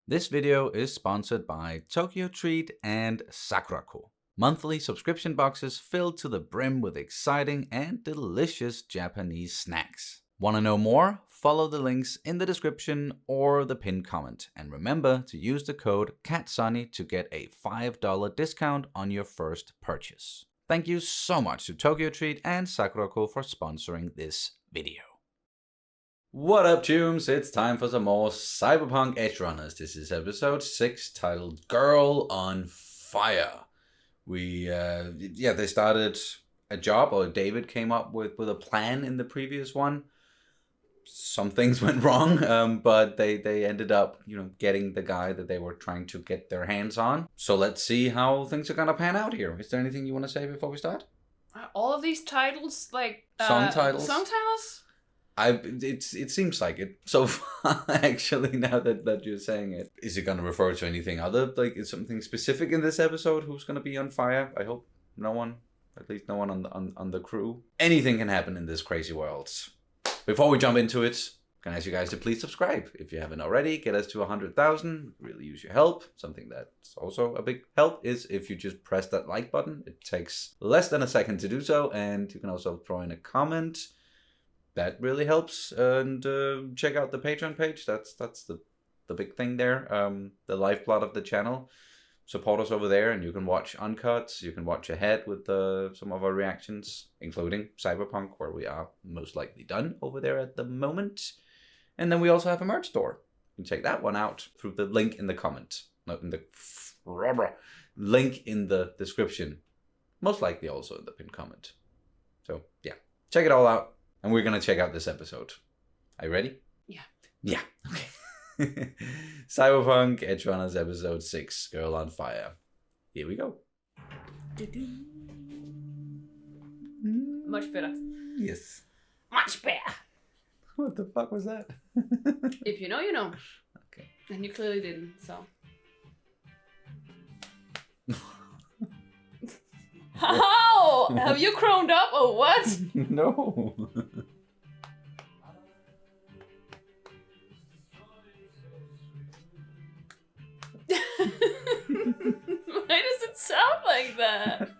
This video is sponsored by Tokyo Treat and Sakurako, monthly subscription boxes filled to the brim with exciting and delicious Japanese snacks. Want to know more? Follow the links in the description or the pinned comment, and remember to use the code CATSUNNY to get a $5 discount on your first purchase. Thank you so much to Tokyo Treat and Sakurako for sponsoring this video. What up, Chooms? It's time for some more Cyberpunk Edgerunners. This is episode 6, titled Girl on Fire. They started a job, or David came up with a plan in the previous one. Some things went wrong, but they ended up, getting the guy that they were trying to get their hands on. So let's see how things are gonna pan out here. Is there anything you want to say before we start? All of these titles, song titles. Song titles? It seems like it so far, actually, now that you're saying it. Is it going to refer to anything other? Like, is something specific in this episode? Who's going to be on fire? I hope no one, at least no one on the crew. Anything can happen in this crazy world. Before we jump into it, can I ask you guys to please subscribe if you haven't already. Get us to 100,000. Really use your help. Something that's also a big help is if you just press that like button. It takes less than a second to do so, and you can also throw in a comment. That really helps. And check out the Patreon page. That's the big thing there. The lifeblood of the channel. Support us over there, and you can watch uncuts. You can watch ahead with some of our reactions, including Cyberpunk, where we are most likely done over there at the moment. And then we also have a merch store. You can check that one out through the link in the comment. Not in the link in the description. Most likely also in the pinned comment. So yeah, check it all out. And we're going to check out this episode. Are you ready? Yeah. Yeah. Okay. Cyberpunk Edgerunners episode 6, Girl on Fire. Here we go. Much better. Yes. Much better. What the fuck was that? If you know, you know. Okay. And you clearly didn't, so. How? Have you grown up or what? No. Why does it sound like that?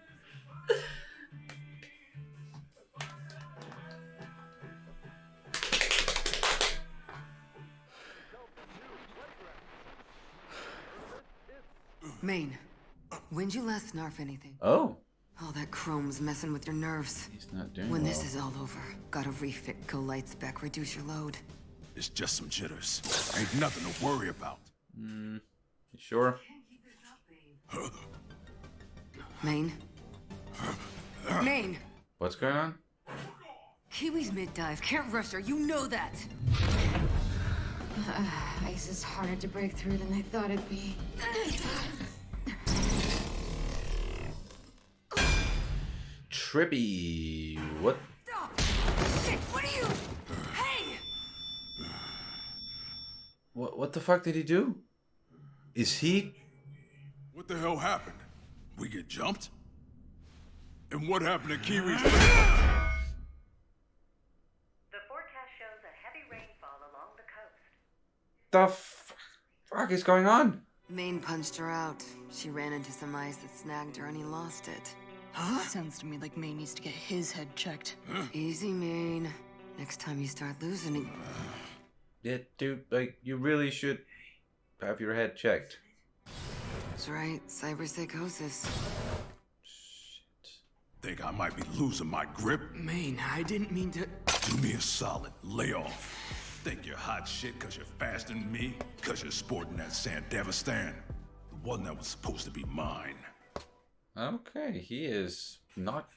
Maine, when'd you last snarf anything? Oh. All that chrome's messing with your nerves. He's not doing When well. this is all over, gotta refit, go lights back, reduce your load. It's just some jitters. Ain't nothing to worry about. You sure? Maine? Maine! What's going on? Kiwi's mid-dive, can't rush her, you know that! Ice is harder to break through than I thought it'd be. Trippy. What? Stop! Shit, what are you? Hey! What the fuck did he do? Is he? What the hell happened? We get jumped? And what happened to Kiwi's? The forecast shows a heavy rainfall along the coast. The fuck is going on? Maine punched her out. She ran into some ice that snagged her and he lost it. Sounds to me like May needs to get his head checked. Easy, Maine. Next time you start losing it. Yeah, dude, like, you really should have your head checked. That's right, Cyberpsychosis. Shit. Think I might be losing my grip? Maine, I didn't mean to... Do me a solid. Lay off. Think you're hot shit cause you're faster than me? Cause you're sporting that Sandevistan? The one that was supposed to be mine. Okay, he is not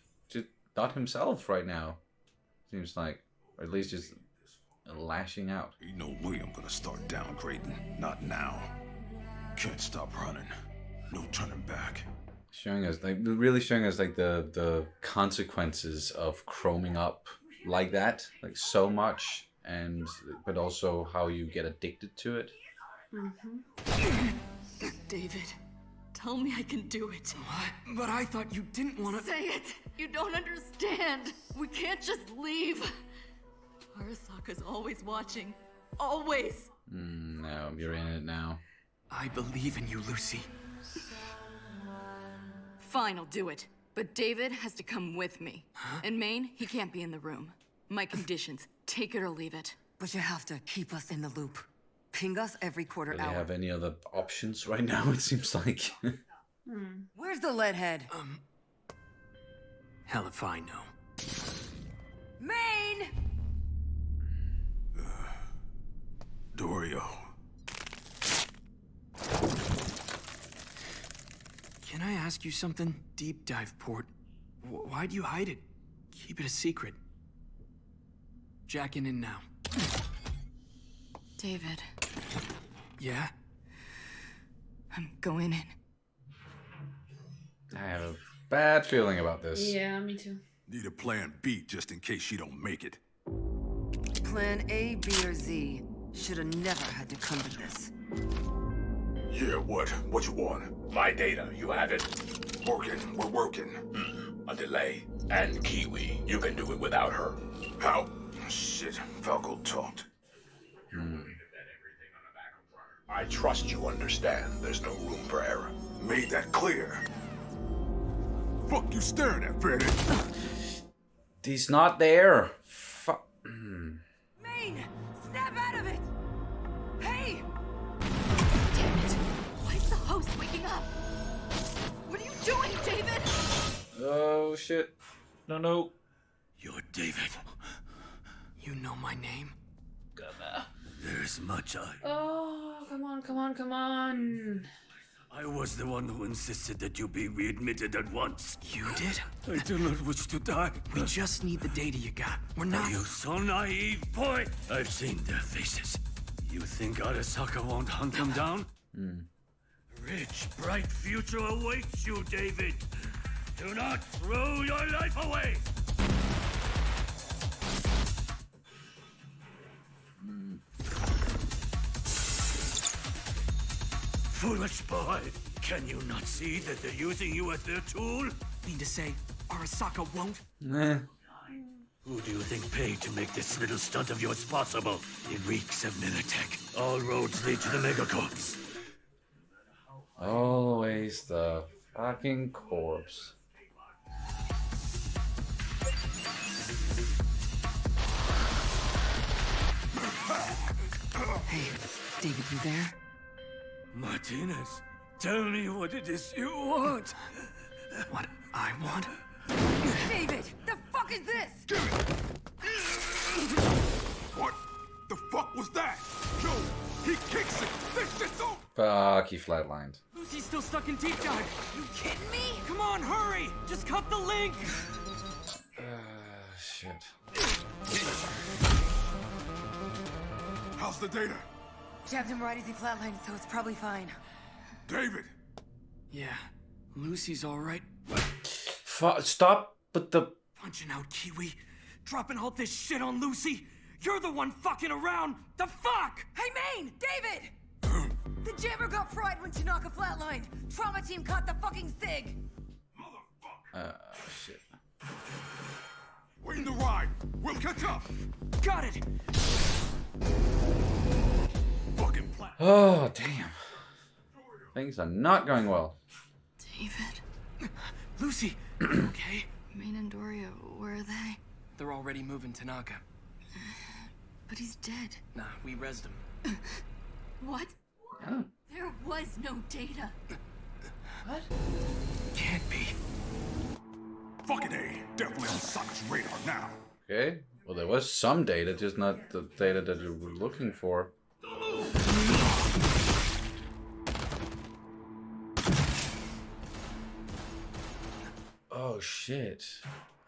himself right now. Seems like, or at least just lashing out. Ain't no way I'm gonna start downgrading. Not now. Can't stop running. No turning back. Showing us, really showing us, the consequences of chroming up like that, like so much, but also how you get addicted to it. David, tell me I can do it. What? But I thought you didn't want to... Say it! You don't understand! We can't just leave! Arasaka's always watching. Always! No, you're in it now. I believe in you, Lucy. Fine, I'll do it. But David has to come with me. And Maine, he can't be in the room. My conditions. Take it or leave it. But you have to keep us in the loop. Ping us every quarter Do they hour. have any other options right now? It seems like. Where's the lead head? Hell if I know. Maine! Dorio. Can I ask you something? Deep dive port. Why'd you hide it? Keep it a secret. Jacking in now. David, Yeah? I'm going in. I have a bad feeling about this. Yeah, me too. Need a plan B just in case she don't make it. Plan A, B, or Z. Should have never had to come to this. Yeah, what? What you want? My data, you have it? Working, we're working. A delay. And Kiwi, you can do it without her. How? Shit, Falco talked. I trust you understand there's no room for error. Made that clear. Fuck you staring at, Freddy? He's not there. Fuck. Maine! Snap out of it! Hey! Damn it. Why is the host waking up? What are you doing, David? Oh shit. No. You're David. You know my name? There's much Oh, come on. I was the one who insisted that you be readmitted at once. You did? I do not wish to die. We just need the data you got. We're Are not... you so naive, boy? I've seen their faces. You think Arasaka won't hunt them down? Rich, bright future awaits you, David. Do not throw your life away. Foolish boy. Can you not see that they're using you as their tool? Mean to say, Arasaka won't? Nah. Who do you think paid to make this little stunt of yours possible? It reeks of nanotech. All roads lead to the megacorps. Always the fucking corpse. Hey, David, you there? Martinez, tell me what it is you want. What I want? David! The fuck is this? What the fuck was that? Yo, he kicks it. This shit's over. Fuck, he flatlined. Lucy's still stuck in deep dive. You kidding me? Come on, hurry! Just cut the link! Shit. How's the data? Jabbed him right as he flatlined, so it's probably fine. David! Yeah, Lucy's alright. Stop with the... Punching out Kiwi. Dropping all this shit on Lucy. You're the one fucking around. The fuck? Hey, Maine! David! The jammer got fried when Tanaka flatlined. Trauma team caught the fucking SIG. Shit. Wait in the ride. We'll catch up. Got it! Fucking plat. Oh, damn. Things are not going well. David. Lucy, you okay? Maine and Doria, where are they? They're already moving Tanaka. But he's dead. Nah, we rezzed him. What? Oh. There was no data. What? Can't be. Fucking A. Definitely on Sokka's radar now. Okay. Well, there was some data, just not the data that you were looking for. Oh, shit.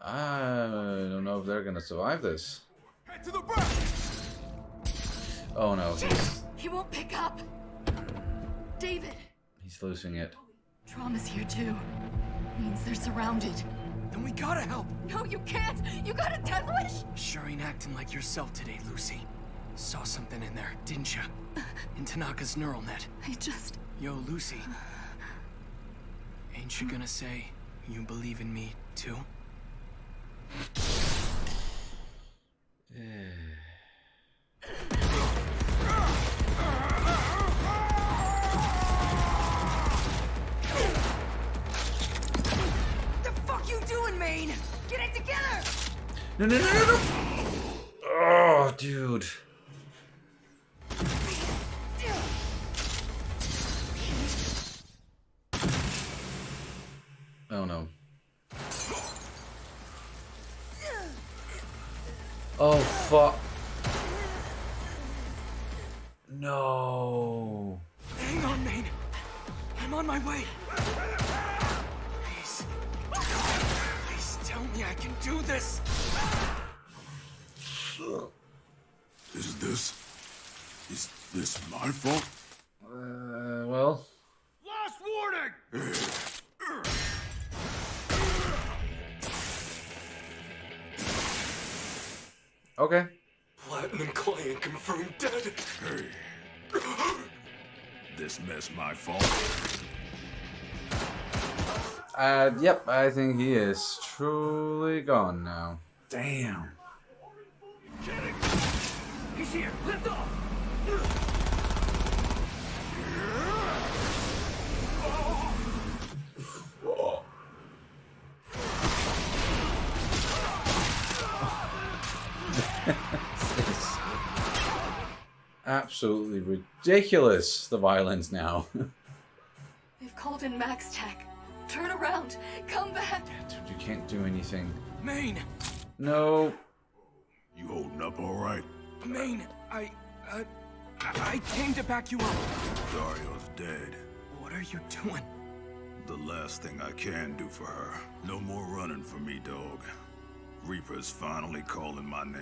I don't know if they're gonna survive this. Head to the back. Oh, no. He won't pick up. David. He's losing it. Trauma's here too. Means they're surrounded. Then we gotta help. No, you can't. You got a death wish. Sure ain't acting like yourself today, Lucy. Saw something in there, didn't ya? In Tanaka's neural net. I just... Yo, Lucy. Ain't you gonna say you believe in me, too? No, no, no, no, no! Oh, dude. Oh, no. Oh, fuck. No. Hang on, Maine. I'm on my way. Please. Please tell me I can do this. Is this my fault? Well. Last warning! Okay. Platinum client confirmed dead. Hey. This mess my fault? Yep, I think he is truly gone now. Damn. He's here! Lift off! It's absolutely ridiculous, the violence now. They've called in Max Tech. Turn around. Come back. Dude, you can't do anything. Maine. No. You holding up all right? Maine, I came to back you up. Dario's dead. What are you doing? The last thing I can do for her. No more running for me, dog. Reaper's finally calling my name.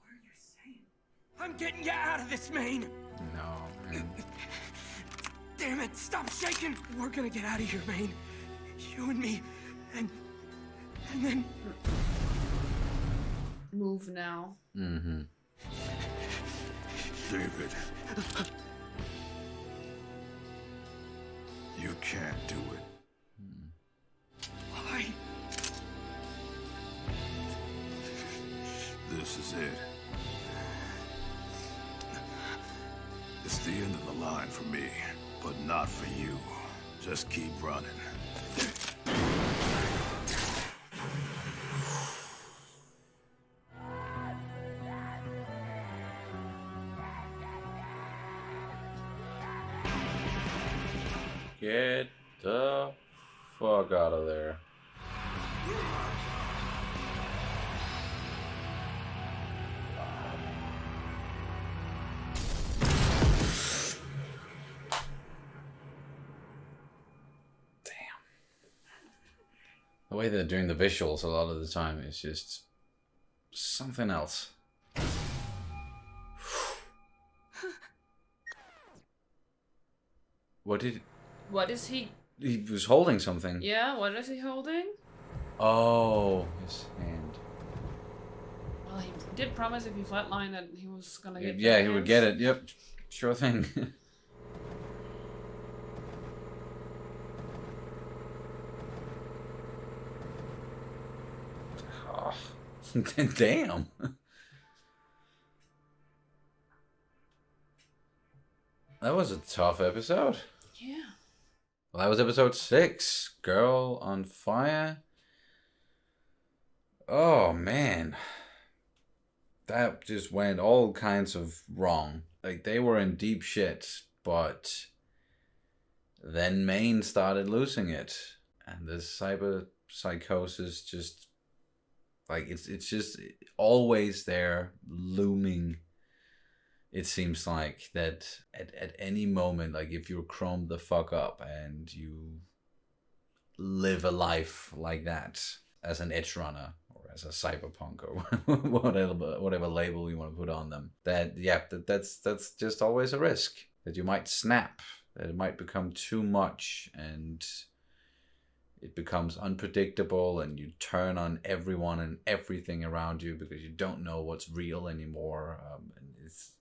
What are you saying? I'm getting you out of this, Maine. No, man. Damn it, stop shaking. We're gonna get out of here, Maine. You and me, and then... Move now. Mm-hmm. David. You can't do it. Why? This is it. It's the end of the line for me, but not for you. Just keep running. Get the fuck out of there. The way they're doing the visuals a lot of the time is just something else. What did... What is he? He was holding something. Yeah, what is he holding? Oh, his hand. Well, he did promise if he flatlined that he was gonna get. Yeah, he would get it. Yep, sure thing. Oh. Damn. That was a tough episode. Yeah. Well, that was episode 6. Girl on Fire. Oh, man. That just went all kinds of wrong. Like, they were in deep shit, but then Maine started losing it. And this cyberpsychosis just, like, it's just always there, looming. It seems like that at any moment, like if you're chromed the fuck up and you live a life like that as an Edgerunner or as a Cyberpunk or whatever label you want to put on them, that's just always a risk that you might snap, that it might become too much and it becomes unpredictable and you turn on everyone and everything around you because you don't know what's real anymore. And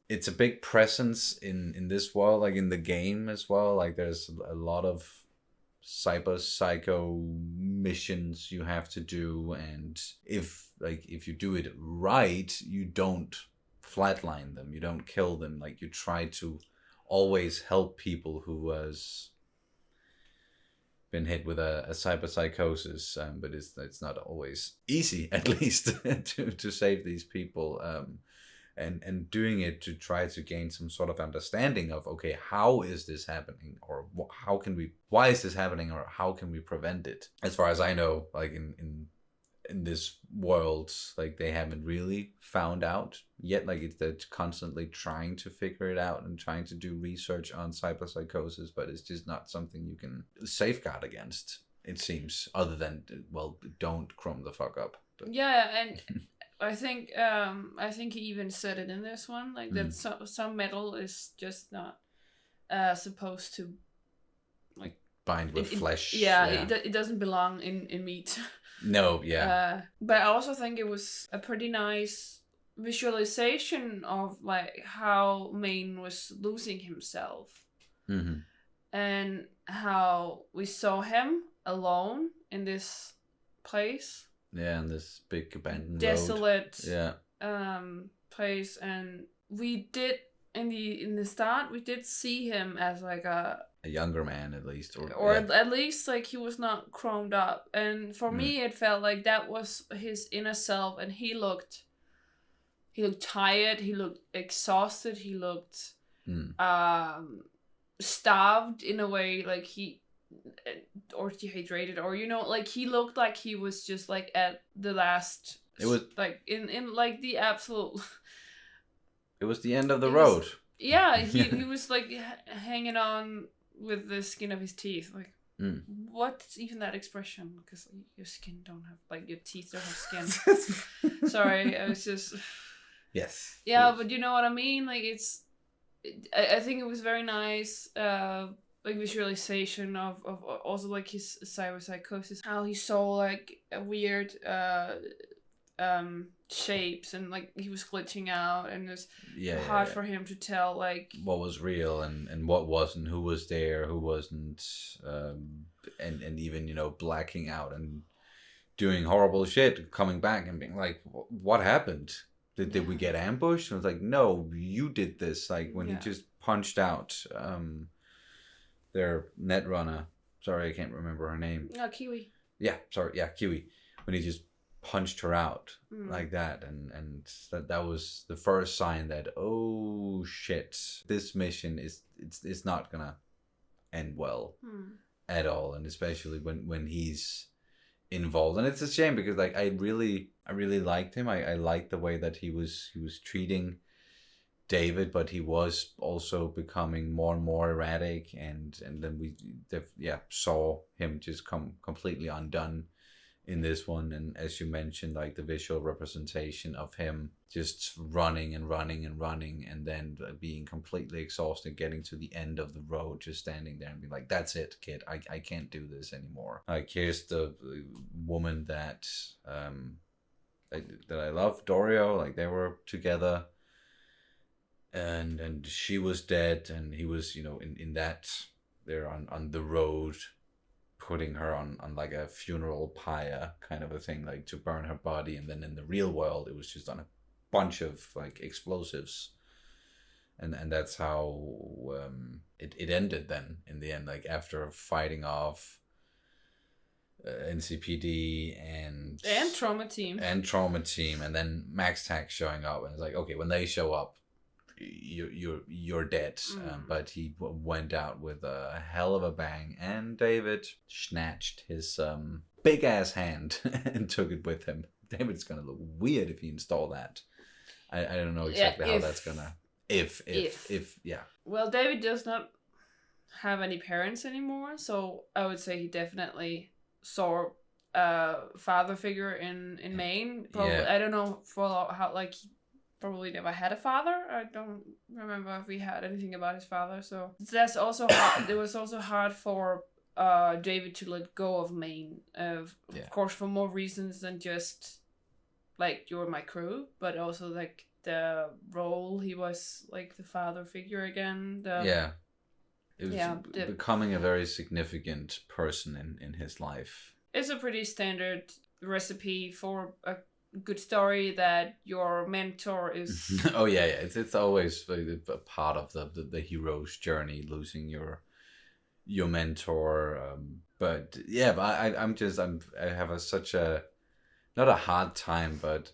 it's a big presence in this world, like in the game as well. Like there's a lot of cyber psycho missions you have to do, and if you do it right, you don't flatline them, you don't kill them. Like you try to always help people who was been hit with a cyberpsychosis, but it's not always easy, at least, to save these people. And doing it to try to gain some sort of understanding of, okay, how is this happening, or why is this happening, or how can we prevent it? As far as I know, like in this world, like they haven't really found out yet. Like they're constantly trying to figure it out and trying to do research on cyberpsychosis, but it's just not something you can safeguard against, it seems, other than, well, don't chrome the fuck up. But... Yeah, and I think he even said it in this one, like that some metal is just not supposed to like bind with flesh. It doesn't belong in meat. No, yeah. But I also think it was a pretty nice visualization of like how Maine was losing himself, and how we saw him alone in this place. Yeah, in this big abandoned desolate road. Place, and we did in the start we did see him as like a younger man, at least, or at least like he was not chromed up, and for me it felt like that was his inner self, and he looked tired, he looked exhausted, he looked starved in a way, like he or dehydrated, or like he looked like he was just like at the last, it was like in like the absolute it was the end of the road. He was like hanging on with the skin of his teeth, like what's even that expression, because your skin don't have, like your teeth don't have skin. Sorry, I was just yes, but you know what I mean, like I think it was very nice like visualization of also like his cyberpsychosis, how he saw like a weird shapes, and like he was glitching out, and it was hard for him to tell like what was real and what wasn't, who was there, who wasn't, and even blacking out and doing horrible shit, coming back and being like, what happened? Did we get ambushed? And I was like, no, you did this. Like when he just punched out their netrunner. Sorry, I can't remember her name. Kiwi. Yeah, sorry. Yeah, Kiwi. When he just punched her out like that, and that was the first sign that, oh shit, this mission it's not gonna end well at all, and especially when he's involved. And it's a shame because like I really liked him. I liked the way that he was treating David, but he was also becoming more and more erratic, and then we saw him just come completely undone in this one. And as you mentioned, like the visual representation of him just running and running and running, and then being completely exhausted, getting to the end of the road, just standing there and being like, that's it, kid, I can't do this anymore. Like here's the woman that I love, Dorio, like they were together, and she was dead, and he was in that there on the road, putting her on like a funeral pyre kind of a thing, like to burn her body. And then in the real world it was just on a bunch of like explosives, and that's how it ended then in the end, like after fighting off NCPD and trauma team, and then Max Tack showing up, and it's like, okay, when they show up, you're dead. But he went out with a hell of a bang, and David snatched his big ass hand and took it with him. David's gonna look weird if you install that. I don't know exactly how that's gonna if Well, David does not have any parents anymore, so I would say he definitely saw a father figure in Maine. Probably, I don't know for how, like, he probably never had a father. I don't remember if we had anything about his father. So that's also hard. It was also hard for David to let go of Maine. Of course, for more reasons than just like, you're my crew, but also like the role he was like the father figure again. It was becoming a very significant person in his life. It's a pretty standard recipe for a good story, that your mentor is it's always a part of the hero's journey, losing your your mentor. But yeah, but I have such a, not a hard time, but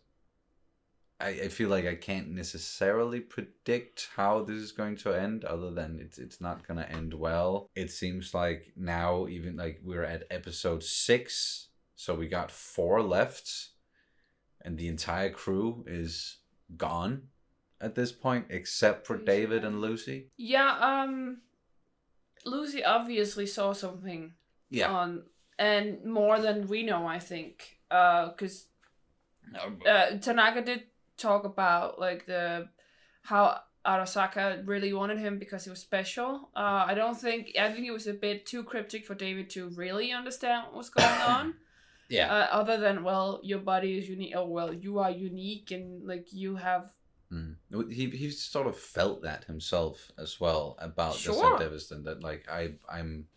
I feel like I can't necessarily predict how this is going to end, other than it's not gonna end well. It seems like now, even like we're at episode 6, so we got 4 left, and the entire crew is gone at this point, except for David and Lucy. Yeah, Lucy obviously saw something. Yeah. And more than we know, I think, because Tanaka did talk about like how Arasaka really wanted him because he was special. I think it was a bit too cryptic for David to really understand what was going on. Yeah. Other than, well, your body is unique. Oh, well, you are unique, and like you have. He sort of felt that himself as well about the St. Deviston, that like I'm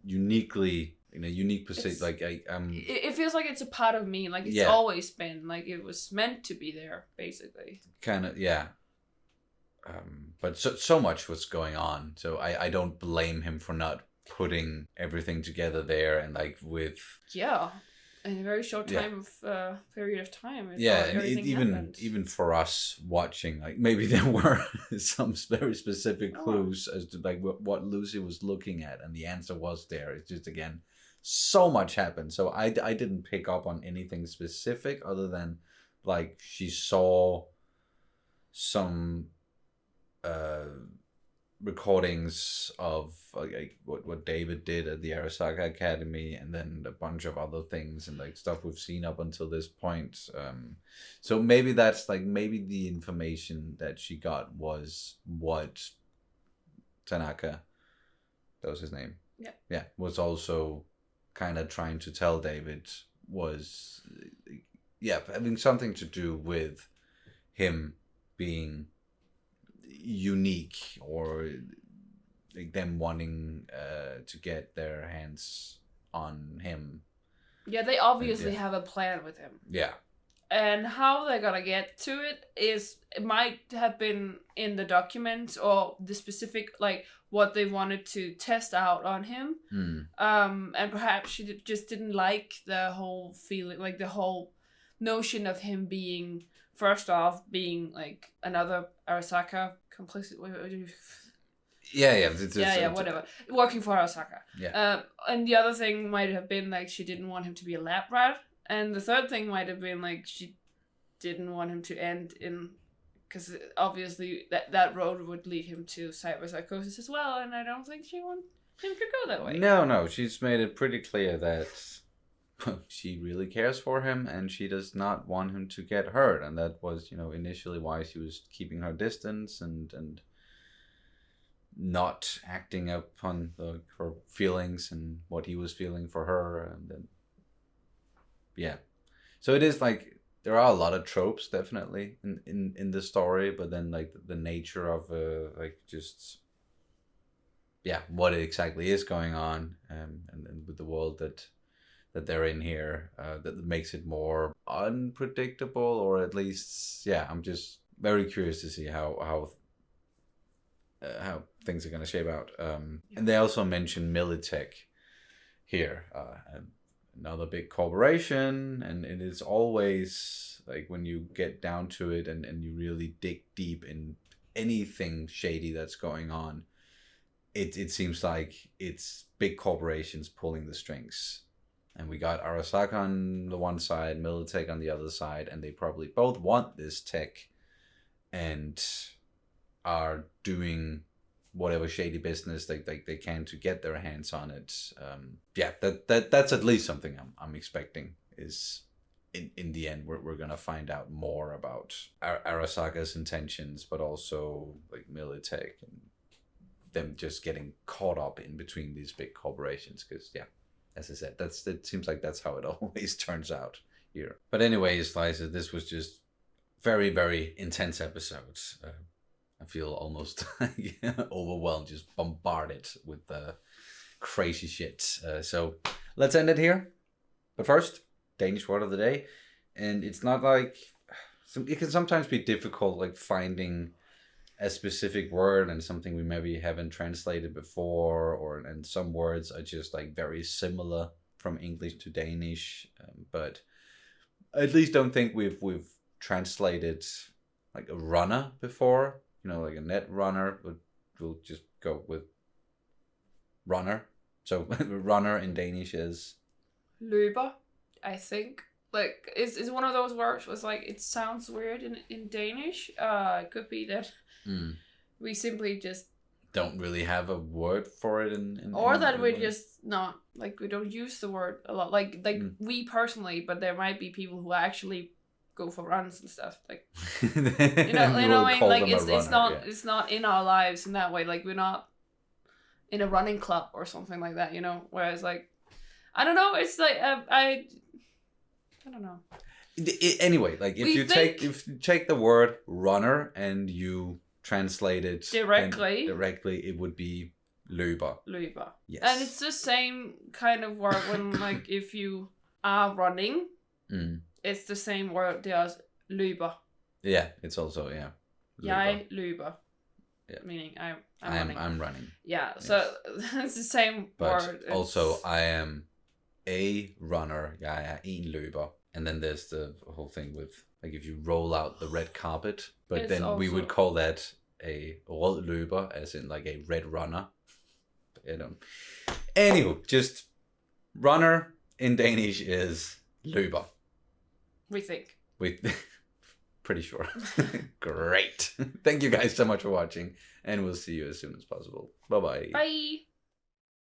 uniquely in a unique position. Like it feels like it's a part of me. Like it's always been, like it was meant to be there, basically. Kind of, yeah. But so much was going on, so I don't blame him for not putting everything together there, and like with in a very short period of time. And even for us watching, like maybe there were some very specific clues as to like what Lucy was looking at, and the answer was there. It's just, again, so much happened, so I didn't pick up on anything specific other than like she saw some recordings of like what David did at the Arasaka Academy, and then a bunch of other things and like stuff we've seen up until this point. So maybe that's like, maybe the information that she got was what Tanaka, that was his name, was also kind of trying to tell David, was having something to do with him being unique, or like them wanting to get their hands on him. Yeah, they obviously have a plan with him. Yeah. And how they're gonna get to it might have been in the documents, or the specific, like, what they wanted to test out on him. And perhaps she just didn't like the whole feeling, like the whole notion of him being, first off, being like another Arasaka complicit. Whatever. Working for Arasaka. Yeah. And the other thing might have been like she didn't want him to be a lab rat. And the third thing might have been like she didn't want him to end in, because obviously that road would lead him to cyberpsychosis as well, and I don't think she wants him to go that way. No, she's made it pretty clear that she really cares for him, and she does not want him to get hurt, and that was, initially why she was keeping her distance and not acting upon her feelings and what he was feeling for her. And then so it is like there are a lot of tropes definitely in the story, but then like the nature of what exactly is going on, and with the world that they're in here, that makes it more unpredictable, or at least I'm just very curious to see how things are going to shape out. And they also mention Militech here, another big corporation, and it is always like, when you get down to it and you really dig deep in anything shady that's going on, it seems like it's big corporations pulling the strings. And we got Arasaka on the one side, Militech on the other side, and they probably both want this tech and are doing whatever shady business they can to get their hands on it. That's at least something I'm expecting, is in the end we're gonna find out more about Arasaka's intentions, but also like Militech and them just getting caught up in between these big corporations, because as I said, it seems like that's how it always turns out here. But anyways, Liza, this was just very, very intense episodes. I feel almost overwhelmed, just bombarded with crazy shit. So let's end it here. But first, Danish word of the day. And it's not like, it can sometimes be difficult, like finding a specific word and something we maybe haven't translated before, and some words are just like very similar from English to Danish, but I at least don't think we've translated like a runner before, like a net runner. We'll just go with runner. So runner in Danish is løber, I think. Like, it's one of those words where it's like, it sounds weird in Danish. It could be that we simply just don't really have a word for it or that we're just not, like, we don't use the word a lot. Like we personally, but there might be people who actually go for runs and stuff. Like, you know what I mean? Like, it's not in our lives in that way. Like, we're not in a running club or something like that, Whereas, like, I don't know. It's like I don't know. Anyway, like if you take the word runner and you translate it directly, it would be løber. Løber. Yes. And it's the same kind of word when, like, if you are running, it's the same word as løber. Yeah, it's also løber. Jeg løber. Yeah. Meaning I'm running. I'm running. Yeah, so it's the same word. But also I am a runner. Jeg er en løber. And then there's the whole thing with, like, if you roll out the red carpet, but it's then also, we would call that a rød løber, as in like a red runner. Anyway, just runner in Danish is løber. We think. Pretty sure. Great. Thank you guys so much for watching, and we'll see you as soon as possible. Bye-bye. Bye.